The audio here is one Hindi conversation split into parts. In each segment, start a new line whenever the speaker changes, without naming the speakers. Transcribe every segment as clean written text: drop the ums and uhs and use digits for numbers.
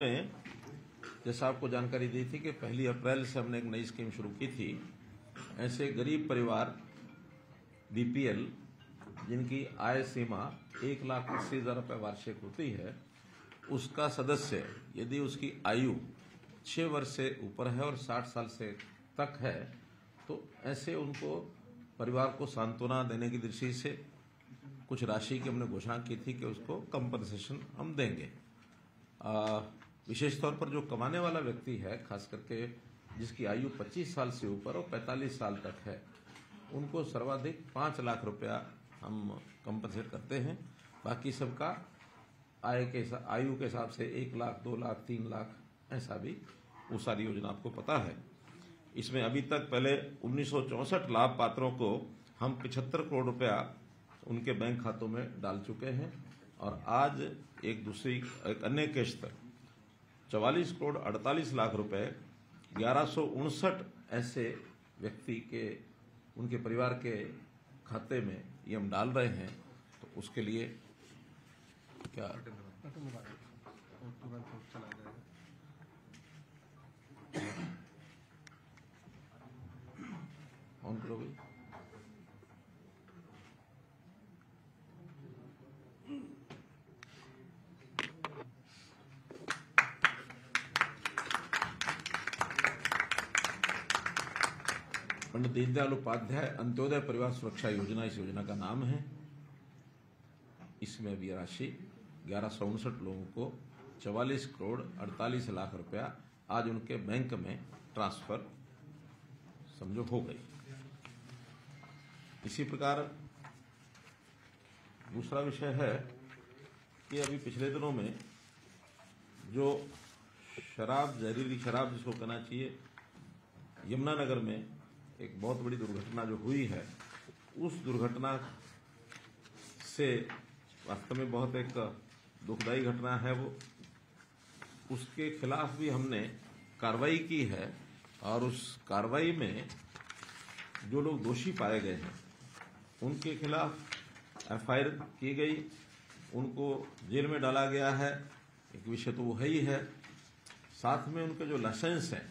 में जैसा आपको जानकारी दी थी कि 1 अप्रैल से हमने एक नई स्कीम शुरू की थी। ऐसे गरीब परिवार बीपीएल जिनकी आय सीमा 1,80,000 रुपये वार्षिक होती है, उसका सदस्य यदि उसकी आयु 6 वर्ष से ऊपर है और 60 साल से तक है तो ऐसे उनको परिवार को सांत्वना देने की दृष्टि से कुछ राशि की हमने घोषणा की थी कि उसको कंपनसेशन हम देंगे। विशेष तौर पर जो कमाने वाला व्यक्ति है, खास करके जिसकी आयु 25 साल से ऊपर और 45 साल तक है, उनको सर्वाधिक 5 लाख रुपया हम कंपनसेट करते हैं। बाकी सबका आयु के हिसाब से 1 लाख, 2 लाख, 3 लाख ऐसा भी वो सारी योजना आपको पता है। इसमें अभी तक पहले 1964 लाभ पात्रों को हम 75 करोड़ रुपया उनके बैंक खातों में डाल चुके हैं और आज एक अन्य किश्त 44 करोड़ 48 लाख रुपए 1159 ऐसे व्यक्ति के उनके परिवार के खाते में ये हम डाल रहे हैं। तो उसके लिए क्या ऑन करोगे? पंडित दीनदयाल उपाध्याय अंत्योदय परिवार सुरक्षा योजना इस योजना का नाम है। इसमें भी राशि 1159 लोगों को 44 करोड़ 48 लाख रुपया आज उनके बैंक में ट्रांसफर समझो हो गई। इसी प्रकार दूसरा विषय है कि अभी पिछले दिनों में जो जहरीली शराब जिसको कहना चाहिए, यमुनानगर में एक बहुत बड़ी दुर्घटना जो हुई है, उस दुर्घटना से वास्तव में बहुत एक दुखदायी घटना है वो। उसके खिलाफ भी हमने कार्रवाई की है और उस कार्रवाई में जो लोग दोषी पाए गए हैं उनके खिलाफ एफआईआर की गई, उनको जेल में डाला गया है। एक विषय तो वो है ही है, साथ में उनके जो लाइसेंस है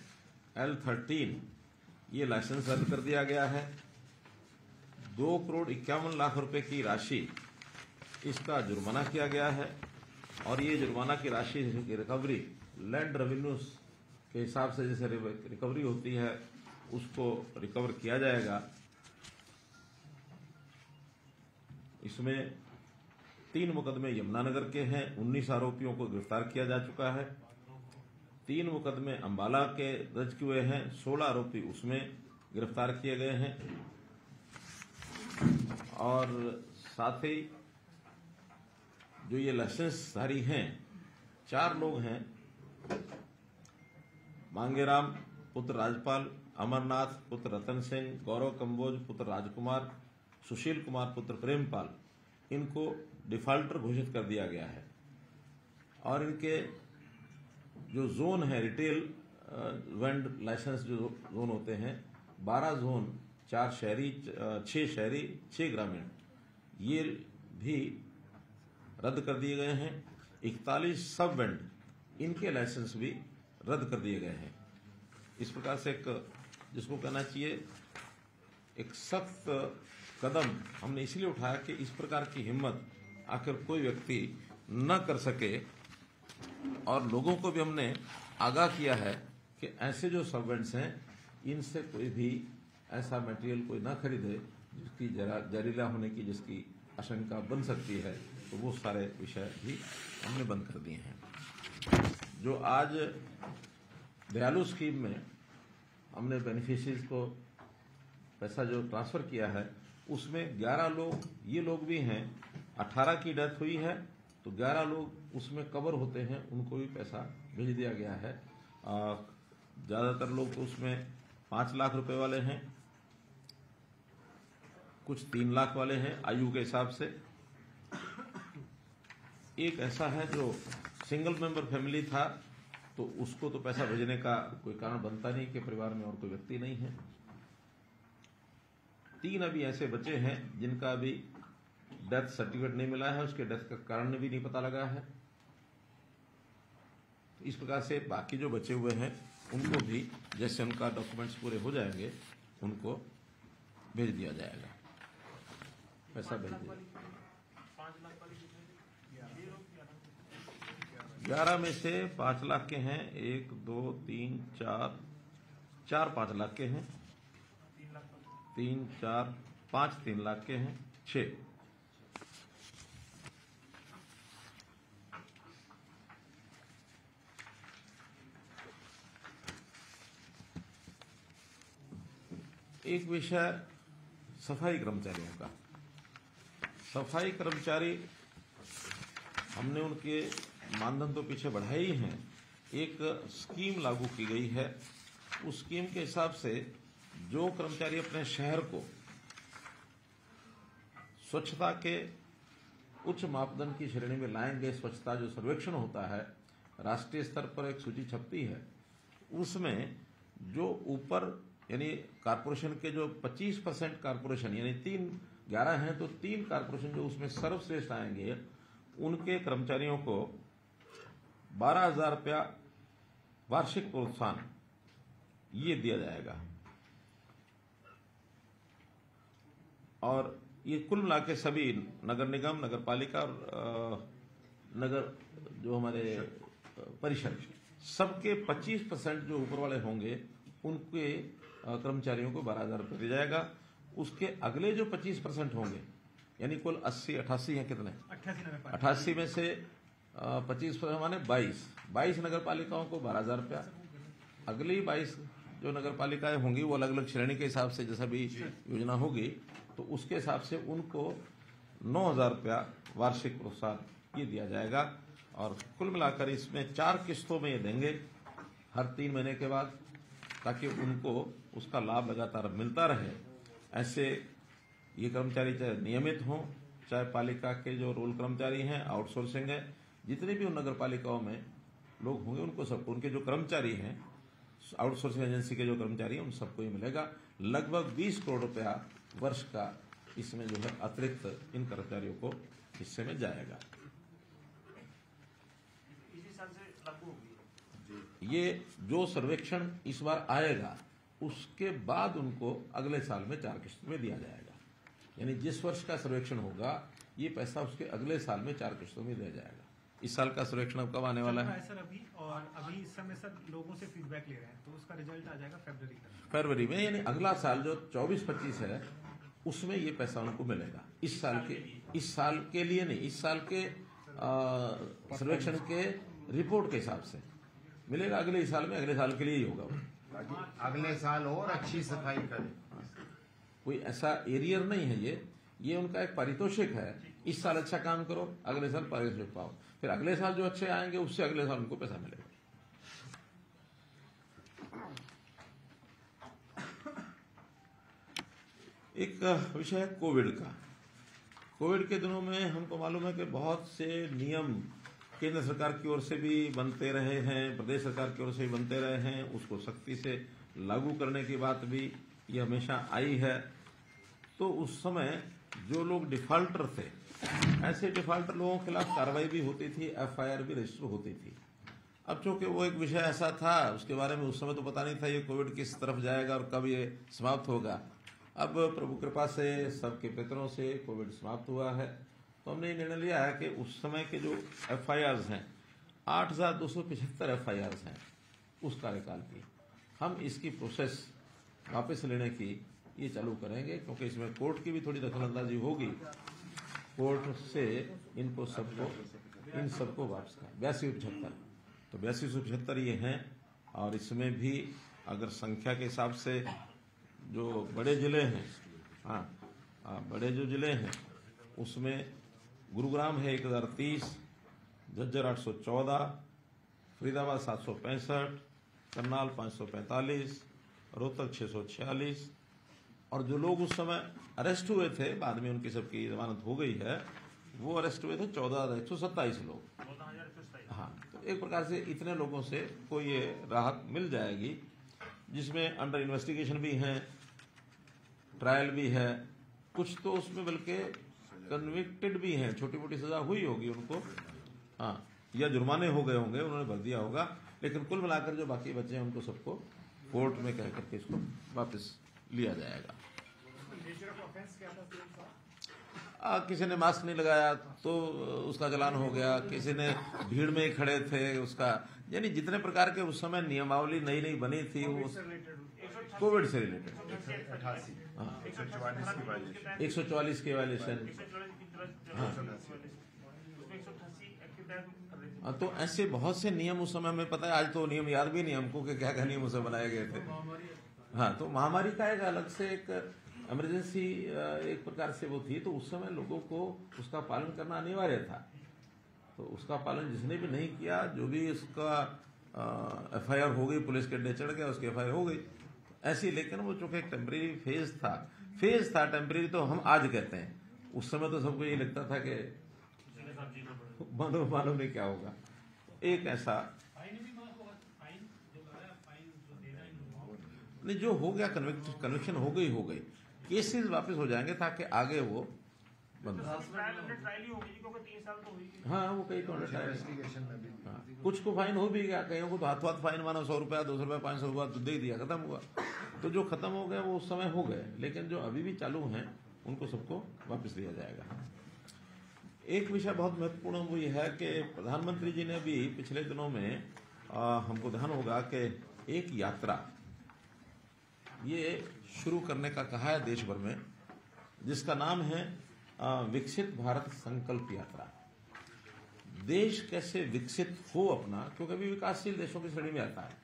L13 ये लाइसेंस रद्द कर दिया गया है। 2 करोड़ 51 लाख रुपए की राशि इसका जुर्माना किया गया है और ये जुर्माना की राशि की रिकवरी लैंड रेवेन्यूज के हिसाब से जैसे रिकवरी होती है उसको रिकवर किया जाएगा। इसमें 3 मुकदमे यमुनानगर के हैं, 19 आरोपियों को गिरफ्तार किया जा चुका है। 3 मुकदमे अंबाला के दर्ज हुए हैं, 16 आरोपी उसमें गिरफ्तार किए गए हैं। और साथ ही जो ये लाइसेंसधारी हैं 4 लोग हैं, मांगेराम पुत्र राजपाल, अमरनाथ पुत्र रतन सिंह, गौरव कंबोज पुत्र राजकुमार, सुशील कुमार पुत्र प्रेमपाल, इनको डिफाल्टर घोषित कर दिया गया है। और इनके जो जोन है रिटेल वेंड लाइसेंस जो जोन होते हैं 12 जोन, 4 शहरी, 6 शहरी, 6 ग्रामीण, ये भी रद्द कर दिए गए हैं। 41 सब वेंड इनके लाइसेंस भी रद्द कर दिए गए हैं। इस प्रकार से एक जिसको कहना चाहिए एक सख्त कदम हमने इसलिए उठाया कि इस प्रकार की हिम्मत आखिर कोई व्यक्ति न कर सके। और लोगों को भी हमने आगाह किया है कि ऐसे जो सर्वेंट्स हैं इनसे कोई भी ऐसा मटेरियल कोई ना खरीदे जिसकी जहरीला होने की जिसकी आशंका बन सकती है। तो वो सारे विषय भी हमने बंद कर दिए हैं। जो आज दयालु स्कीम में हमने बेनिफिशियरीज को पैसा जो ट्रांसफर किया है उसमें 11 लोग ये लोग भी हैं। 18 की डेथ हुई है तो 11 लोग उसमें कवर होते हैं, उनको भी पैसा भेज दिया गया है। ज्यादातर लोग तो उसमें 5 लाख रुपए वाले हैं, कुछ 3 लाख वाले हैं आयु के हिसाब से। एक ऐसा है जो सिंगल मेंबर फैमिली था तो उसको तो पैसा भेजने का कोई कारण बनता नहीं कि परिवार में और कोई व्यक्ति नहीं है। 3 अभी ऐसे बचे हैं जिनका अभी डेथ सर्टिफिकेट नहीं मिला है, उसके डेथ का कारण भी नहीं पता लगा है। इस प्रकार से बाकी जो बचे हुए हैं उनको भी जैसे उनका डॉक्यूमेंट्स पूरे हो जाएंगे उनको भेज दिया जाएगा, पैसा भेज दिया। 11 में से 5 लाख के हैं, 1 2 3 4 5 लाख के हैं, 3 4 5 3 लाख के हैं, 6। एक विषय सफाई कर्मचारियों का। सफाई कर्मचारी हमने उनके मानदंड तो पीछे बढ़ाए ही हैं। एक स्कीम लागू की गई है, उस स्कीम के हिसाब से जो कर्मचारी अपने शहर को स्वच्छता के उच्च मापदंड की श्रेणी में लाएंगे, स्वच्छता जो सर्वेक्षण होता है राष्ट्रीय स्तर पर एक सूची छपती है, उसमें जो ऊपर यानी कारपोरेशन के जो 25% कारपोरेशन यानी 11 हैं तो 3 कारपोरेशन जो उसमें सर्वश्रेष्ठ आएंगे उनके कर्मचारियों को 12,000 रुपया वार्षिक प्रोत्साहन ये दिया जाएगा। और ये कुल मिला के सभी नगर निगम, नगर पालिका और नगर जो हमारे परिषद सबके 25% जो ऊपर वाले होंगे उनके कर्मचारियों को 12,000 रुपये दिया जाएगा। उसके अगले जो 25% होंगे यानी कुल 88 हैं, कितने 88 में से 25% माने 22 नगर पालिकाओं को 12,000 रुपया। अगली 22 जो नगर पालिकाएं होंगी वो अलग अलग श्रेणी के हिसाब से जैसा भी योजना होगी तो उसके हिसाब से उनको 9,000 रुपया वार्षिक प्रोत्साहन ये दिया जाएगा। और कुल मिलाकर इसमें 4 किस्तों में ये देंगे हर 3 महीने के बाद, ताकि उनको उसका लाभ लगातार मिलता रहे। ऐसे ये कर्मचारी चाहे नियमित हों, चाहे पालिका के जो रोल कर्मचारी हैं, आउटसोर्सिंग है, जितने भी उन नगर पालिकाओं में लोग होंगे उनको सबको, उनके जो कर्मचारी हैं आउटसोर्सिंग एजेंसी के जो कर्मचारी हैं उन सबको ये मिलेगा। लगभग 20 करोड़ रुपया वर्ष का इसमें जो है अतिरिक्त इन कर्मचारियों को हिस्से में जाएगा।
इसी साल से लागू होगी
ये जो सर्वेक्षण इस बार आएगा उसके बाद उनको अगले साल में 4 किस्तों में दिया जाएगा। यानी जिस वर्ष का सर्वेक्षण होगा ये पैसा उसके अगले साल में 4 किस्तों में दिया जाएगा। इस साल का सर्वेक्षण अब कब आने वाला है?
सर अभी इस समय सर लोगों से फीडबैक ले रहे हैं तो उसका रिजल्ट आ जाएगा
फरवरी में। यानी अगला साल जो 24-25 है उसमें ये पैसा उनको मिलेगा। इस साल के लिए नहीं, इस साल के सर्वेक्षण के रिपोर्ट के हिसाब से मिलेगा। अगले साल में अगले साल के लिए ही होगा,
अगले साल और अच्छी सफाई करें।
कोई ऐसा एरियर नहीं है, ये उनका एक पारितोषिक है। इस साल अच्छा काम करो, अगले साल पारितोषिक पाओ, फिर अगले साल जो अच्छे आएंगे उससे अगले साल उनको पैसा मिलेगा। एक विषय है कोविड का। कोविड के दिनों में हमको मालूम है कि बहुत से नियम केंद्र सरकार की ओर से भी बनते रहे हैं, प्रदेश सरकार की ओर से भी बनते रहे हैं, उसको सख्ती से लागू करने की बात भी ये हमेशा आई है। तो उस समय जो लोग डिफॉल्टर थे, ऐसे डिफॉल्टर लोगों के खिलाफ कार्रवाई भी होती थी, FIR भी रजिस्टर होती थी। अब चूंकि वो एक विषय ऐसा था उसके बारे में उस समय तो पता नहीं था ये कोविड किस तरफ जाएगा और कब ये समाप्त होगा। अब प्रभु कृपा से सबके प्रयत्नों से कोविड समाप्त हुआ है, तो हमने ये निर्णय लिया है कि उस समय के जो FIRs हैं 8,275 FIRs हैं उस कार्यकाल की, हम इसकी प्रोसेस वापस लेने की ये चालू करेंगे, क्योंकि इसमें कोर्ट की भी थोड़ी दखलंदाजी होगी। कोर्ट से इन सबको वापस करें। 8275 तो 8275 ये हैं। और इसमें भी अगर संख्या के हिसाब से जो बड़े जिले हैं, बड़े जो जिले हैं उसमें गुरुग्राम है 1030, झज्जर 814, फरीदाबाद 765, करनाल 545, रोहतक 646। और जो लोग उस समय अरेस्ट हुए थे, बाद में उनकी सबकी जमानत हो गई है, वो अरेस्ट हुए थे 14,127 लोग। हाँ, तो एक प्रकार से इतने लोगों से को ये राहत मिल जाएगी, जिसमें अंडर इन्वेस्टिगेशन भी हैं, ट्रायल भी है, कुछ तो उसमें बल्कि कन्विक्टेड भी हैं, छोटी मोटी सजा हुई होगी उनको। हाँ, या जुर्माने हो गए होंगे, उन्होंने भर दिया होगा, लेकिन कुल मिलाकर जो बाकी बचे हैं उनको सबको कोर्ट में कह करके इसको वापस लिया जाएगा। किसी ने मास्क नहीं लगाया तो उसका चालान हो गया, किसी ने भीड़ में ही खड़े थे उसका, यानी जितने प्रकार के उस समय नियमावली नई नई बनी थी वो कोविड से रिलेटेड 144 के वायलेशन। हाँ, तो ऐसे बहुत से नियम उस समय हमें पता है, आज तो नियम याद भी नहीं हमको कि क्या क्या नियम उसे बनाए गए थे। हाँ, तो महामारी का एक अलग से एक इमरजेंसी एक प्रकार से वो थी, तो उस समय लोगों को उसका पालन करना अनिवार्य था। तो उसका पालन जिसने भी नहीं किया, जो भी उसका FIR हो गई, पुलिस के अड्डे चढ़ गया, उसकी FIR हो गई ऐसी। लेकिन वो चूंकि एक टेम्परेरी फेज था, टेम्परेरी तो हम आज कहते हैं, उस समय तो सबको ये लगता था कि मालूम नहीं क्या होगा। एक ऐसा नहीं, जो हो गया कन्विक्शन हो गई, केसेस वापस हो जाएंगे ताकि आगे वो बंद। हाँ, वो कई तो हाँ, कुछ को फाइन हो भी गया, कईयों को तो हाथ फाइन माना, 100 रुपया 200 रुपया 500 रुपया तो दे दिया, खत्म हुआ। तो जो खत्म हो गए वो उस समय हो गए, लेकिन जो अभी भी चालू हैं उनको सबको वापस लिया जाएगा। एक विषय बहुत महत्वपूर्ण वो ये है कि प्रधानमंत्री जी ने भी पिछले दिनों में हमको ध्यान होगा कि एक यात्रा ये शुरू करने का कहा है देश भर में, जिसका नाम है विकसित भारत संकल्प यात्रा। देश कैसे विकसित हो अपना, क्योंकि अभी विकासशील देशों की श्रेणी में आता है।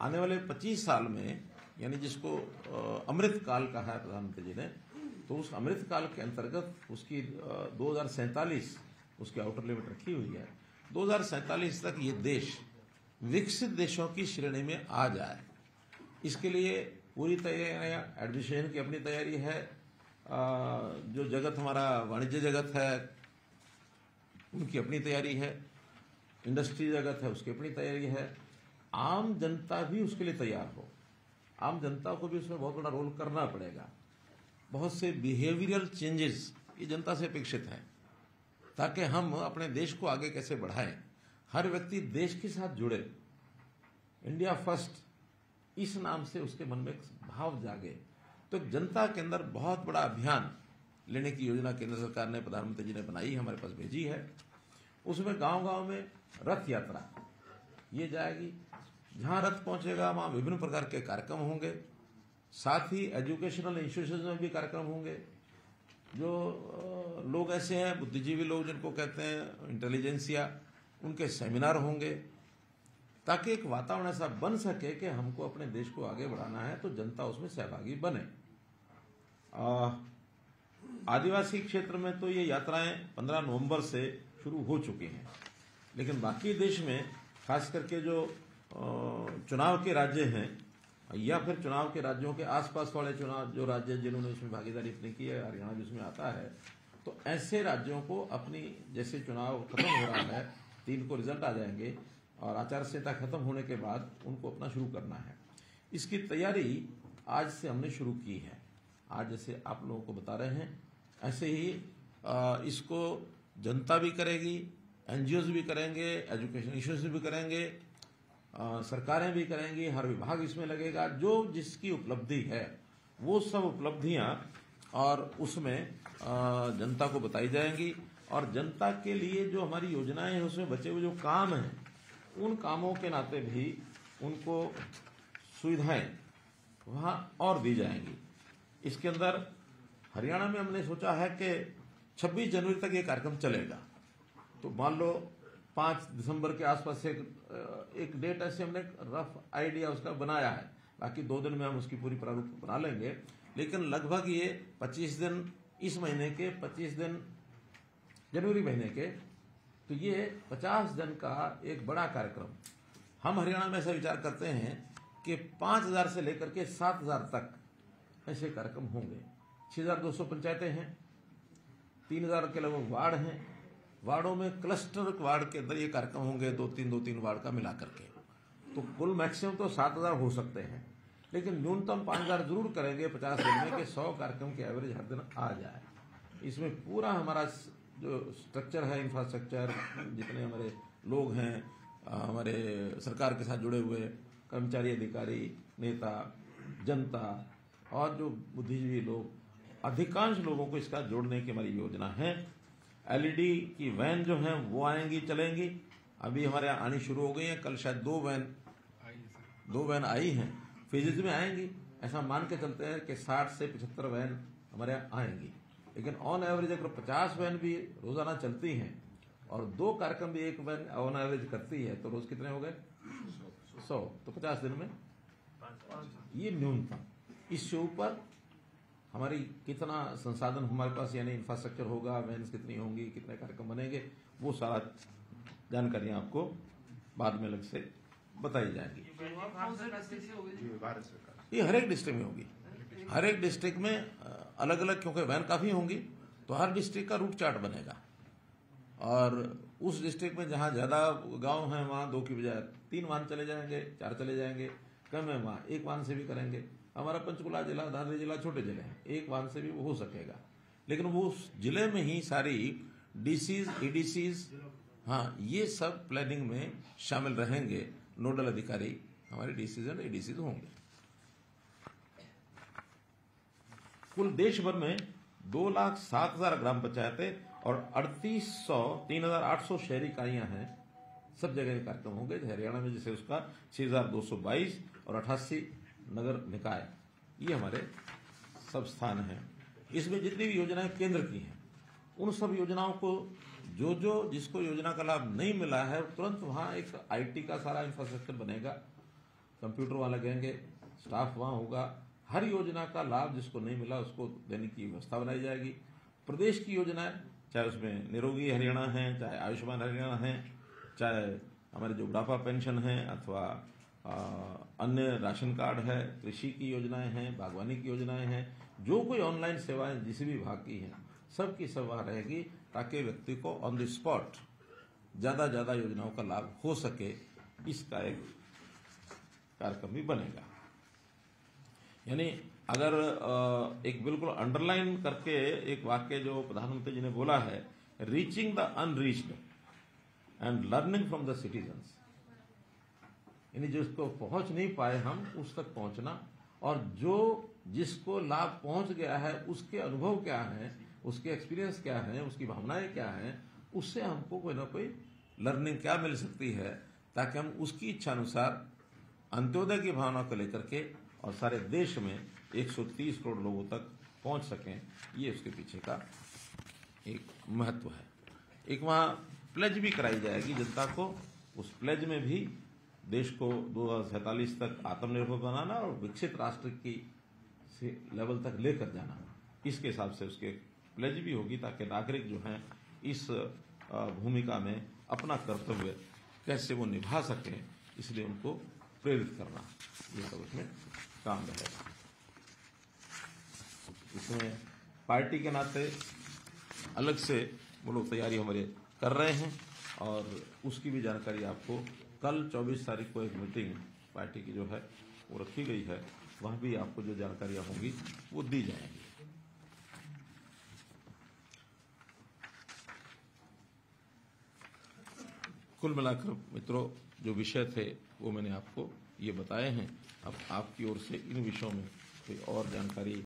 आने वाले 25 साल में, यानी जिसको अमृत काल कहा है प्रधानमंत्री जी ने, तो उस अमृत काल के अंतर्गत उसकी 2047 उसकी आउटर लिमिट रखी हुई है। 2047 तक ये देश विकसित देशों की श्रेणी में आ जाए, इसके लिए पूरी तैयारियां, एडमिनिस्ट्रेशन की अपनी तैयारी है, जो जगत हमारा वाणिज्य जगत है उनकी अपनी तैयारी है, इंडस्ट्री जगत है उसकी अपनी तैयारी है, आम जनता भी उसके लिए तैयार हो। आम जनता को भी उसमें बहुत बड़ा रोल करना पड़ेगा। बहुत से बिहेवियरल चेंजेस ये जनता से अपेक्षित हैं, ताकि हम अपने देश को आगे कैसे बढ़ाएं। हर व्यक्ति देश के साथ जुड़े, इंडिया फर्स्ट इस नाम से उसके मन में भाव जागे। तो जनता के अंदर बहुत बड़ा अभियान लेने की योजना केंद्र सरकार ने, प्रधानमंत्री जी ने बनाई, हमारे पास भेजी है। उसमें गांव-गांव में रथ यात्रा ये जाएगी, जहां रथ पहुंचेगा वहां विभिन्न प्रकार के कार्यक्रम होंगे, साथ ही एजुकेशनल इंस्टीट्यूशन में भी कार्यक्रम होंगे। जो लोग ऐसे हैं बुद्धिजीवी लोग जिनको कहते हैं इंटेलिजेंसिया, उनके सेमिनार होंगे, ताकि एक वातावरण ऐसा बन सके कि हमको अपने देश को आगे बढ़ाना है, तो जनता उसमें सहभागी बने। आदिवासी क्षेत्र में तो ये यात्राएं 15 नवंबर से शुरू हो चुकी हैं, लेकिन बाकी देश में खास करके जो चुनाव के राज्य हैं या फिर चुनाव के राज्यों के आसपास वाले चुनाव जो राज्य जिन्होंने इसमें भागीदारी अपनी की है, हरियाणा भी उसमें आता है, तो ऐसे राज्यों को अपनी, जैसे चुनाव खत्म हो रहा है, 3 को रिजल्ट आ जाएंगे और आचार संहिता खत्म होने के बाद उनको अपना शुरू करना है। इसकी तैयारी आज से हमने शुरू की है। आज जैसे आप लोगों को बता रहे हैं, ऐसे ही इसको जनता भी करेगी, NGOs भी करेंगे, एजुकेशन इंस्टीट्यूशन भी करेंगे, सरकारें भी करेंगी, हर विभाग इसमें लगेगा। जो जिसकी उपलब्धि है वो सब उपलब्धियां और उसमें जनता को बताई जाएंगी, और जनता के लिए जो हमारी योजनाएं हैं उसमें बचे हुए जो काम हैं उन कामों के नाते भी उनको सुविधाएं वहां और दी जाएंगी। इसके अंदर हरियाणा में हमने सोचा है कि 26 जनवरी तक ये कार्यक्रम चलेगा। तो मान लो 5 दिसंबर के आसपास से एक डेट ऐसे हमने रफ आइडिया उसका बनाया है, बाकी 2 दिन में हम उसकी पूरी प्रारूप बना लेंगे। लेकिन लगभग ये 25 दिन, इस महीने के 25 दिन जनवरी महीने के, तो ये 50 दिन का एक बड़ा कार्यक्रम। हम हरियाणा में ऐसा विचार करते हैं कि 5000 से लेकर के 7000 तक ऐसे कार्यक्रम होंगे। 6200 पंचायतें हैं, 3000 के लगभग वार्ड हैं, वार्डों में क्लस्टर वार्ड के अंदर ये कार्यक्रम होंगे, 2-3 वार्ड का मिला करके। तो कुल मैक्सिमम तो 7000 हो सकते हैं, लेकिन न्यूनतम 5000 जरूर करेंगे 50 दिन में, कि 100 कार्यक्रम के एवरेज हर दिन आ जाए। इसमें पूरा हमारा जो स्ट्रक्चर है, इंफ्रास्ट्रक्चर, जितने हमारे लोग हैं, हमारे सरकार के साथ जुड़े हुए कर्मचारी, अधिकारी, नेता, जनता और जो बुद्धिजीवी लोग, अधिकांश लोगों को इसका जोड़ने की हमारी योजना है। एलईडी की वैन जो हैं वो आएंगी, चलेंगी। अभी हमारे यहाँ आनी शुरू हो गई है। कल शायद दो वैन आई हैं, फेजेज में आएंगी। ऐसा मान के चलते हैं कि 60 से 75 वैन हमारे यहाँ आएंगी। लेकिन ऑन एवरेज अगर 50 वैन भी रोजाना चलती हैं और 2 कार्यक्रम भी एक वैन ऑन एवरेज करती है तो रोज कितने हो गए? 100। तो 50 दिन में ये न्यूनतम। इससे ऊपर हमारी कितना संसाधन हमारे पास, यानी इंफ्रास्ट्रक्चर होगा, वैन्स कितनी होंगी, कितने कार्यक्रम बनेंगे, वो सारा जानकारियां आपको बाद में अलग से बताई जाएंगी।
भारत सरकार
ये हर एक डिस्ट्रिक्ट में होगी। हर एक डिस्ट्रिक्ट में अलग अलग, क्योंकि वैन काफी होंगी तो हर डिस्ट्रिक्ट का रूट चार्ट बनेगा। और उस डिस्ट्रिक्ट में जहां ज्यादा गांव हैं वहां 2 की बजाय 3 वाहन चले जाएंगे, 4 चले जाएंगे। कम है वहां 1 वाहन से भी करेंगे। हमारा पंचकुला जिला, दादरी जिला छोटे जिले हैं, 1 वाहन से भी वो हो सकेगा। लेकिन वो उस जिले में ही सारी डीसीज, एडीसीज, हाँ, ये सब प्लानिंग में शामिल रहेंगे। नोडल अधिकारी हमारे डीसीज एंड एडीसीज होंगे। कुल देश भर में 2,07,000 ग्राम पंचायतें और 3,800 शहरी इकाइयां हैं। सब जगह ये कार्यक्रम होंगे। हरियाणा में जैसे उसका 6,222 और 88 नगर निकाय, ये हमारे सब स्थान हैं। इसमें जितनी भी योजनाएं केंद्र की हैं, उन सब योजनाओं को जो जिसको योजना का लाभ नहीं मिला है, तुरंत वहां एक आईटी का सारा इंफ्रास्ट्रक्चर बनेगा, कंप्यूटर वहां लगेंगे, स्टाफ वहां होगा। हर योजना का लाभ जिसको नहीं मिला उसको देने की व्यवस्था बनाई जाएगी। प्रदेश की योजनाएं, चाहे उसमें निरोगी हरियाणा है, चाहे आयुष्मान हरियाणा है, चाहे हमारे जो बुढ़ापा पेंशन है, अथवा अन्य राशन कार्ड है, कृषि की योजनाएं हैं, बागवानी की योजनाएं हैं, जो कोई ऑनलाइन सेवाएं जिस भी विभाग की हैं, सबकी सब वहां रहेगी, ताकि व्यक्ति को ऑन द स्पॉट ज्यादा योजनाओं का लाभ हो सके। इसका एक कार्यक्रम भी बनेगा। यानी अगर एक बिल्कुल अंडरलाइन करके एक वाक्य जो प्रधानमंत्री जी ने बोला है, reaching the unreached and learning from the citizens, यानी जिसको पहुंच नहीं पाए हम उस तक पहुंचना, और जो जिसको लाभ पहुंच गया है उसके अनुभव क्या है, उसके एक्सपीरियंस क्या है, उसकी भावनाएं क्या हैं, उससे हमको कोई ना कोई लर्निंग क्या मिल सकती है, ताकि हम उसकी इच्छा अनुसार अंत्योदय की भावना को लेकर के और सारे देश में 130 करोड़ लोगों तक पहुंच सकें। ये उसके पीछे का एक महत्व है। एक वहां प्लेज भी कराई जाएगी जनता को। उस प्लेज में भी देश को 2047 तक आत्मनिर्भर बनाना और विकसित राष्ट्र की लेवल तक लेकर जाना, इसके हिसाब से उसके प्लेज भी होगी, ताकि नागरिक जो हैं इस भूमिका में अपना कर्तव्य कैसे वो निभा सकें, इसलिए उनको प्रेरित करना, ये सब उसमें काम रहेगा। इसमें पार्टी के नाते अलग से वो लोग तैयारी हमारे कर रहे हैं, और उसकी भी जानकारी आपको कल 24 तारीख को एक मीटिंग पार्टी की जो है वो रखी गई है, वहां भी आपको जो जानकारियां होंगी वो दी जाएंगी। कुल मिलाकर मित्रों, जो विषय थे वो मैंने आपको ये बताए हैं। अब आपकी ओर से इन विषयों में कोई और जानकारी